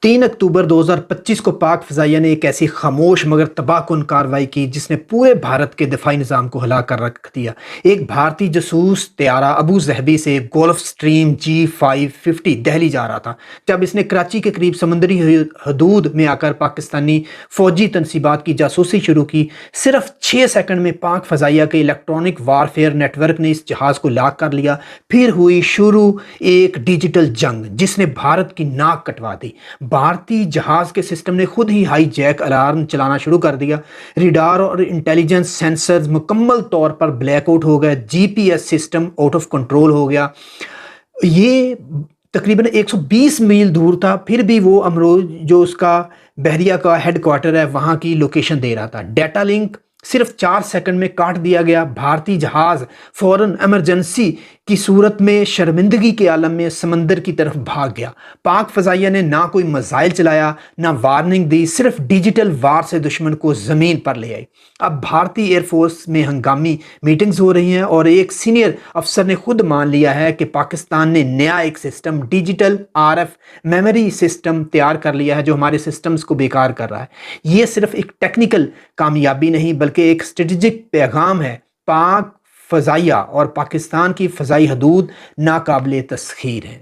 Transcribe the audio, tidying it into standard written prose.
3 اکتوبر 2025 کو پاک فضائیہ نے ایک ایسی خاموش مگر تباہ کن کارروائی کی جس نے پورے بھارت کے دفاعی نظام کو ہلا کر رکھ دیا۔ ایک بھارتی جاسوس طیارہ ابو ظہبی سے گولف سٹریم G550 دہلی جا رہا تھا۔ جب اس نے کراچی کے قریب سمندری حدود میں آ کر پاکستانی فوجی تنصیبات کی جاسوسی شروع کی، صرف 6 سیکنڈ میں پاک فضائیہ کے الیکٹرانک وارفیئر نیٹ ورک نے اس جہاز کو لاک کر لیا۔ پھر ہوئی شروع ایک ڈیجیٹل جنگ جس نے بھارت کی ناک کٹوا دی۔ بھارتی جہاز کے سسٹم نے خود ہی ہائی جیک الارم چلانا شروع کر دیا۔ ریڈار اور انٹیلیجنس سینسرز مکمل طور پر بلیک آؤٹ ہو گئے۔ GPS system out of control ہو گیا۔ یہ تقریباً 120 میل دور تھا، پھر بھی وہ امروز جو اس کا بحریہ کا ہیڈ کوارٹر ہے وہاں کی لوکیشن دے رہا تھا۔ ڈیٹا لنک صرف 4 سیکنڈ میں کاٹ دیا گیا۔ بھارتی جہاز فوراً ایمرجنسی کی صورت میں شرمندگی کے عالم میں سمندر کی طرف بھاگ گیا۔ پاک فضائیہ نے نہ کوئی میزائل چلایا، نہ وارننگ دی، صرف ڈیجیٹل وار سے دشمن کو زمین پر لے آئی۔ اب بھارتی ایئر فورس میں ہنگامی میٹنگز ہو رہی ہیں اور ایک سینئر افسر نے خود مان لیا ہے کہ پاکستان نے نیا ایک system digital RF memory system تیار کر لیا ہے جو ہمارے سسٹمز کو بیکار کر رہا ہے۔ یہ صرف ایک ٹیکنیکل کامیابی نہیں بلکہ ایک اسٹریٹجک پیغام ہے۔ پاک فضائیہ اور پاکستان کی فضائی حدود ناقابل تسخیر ہیں۔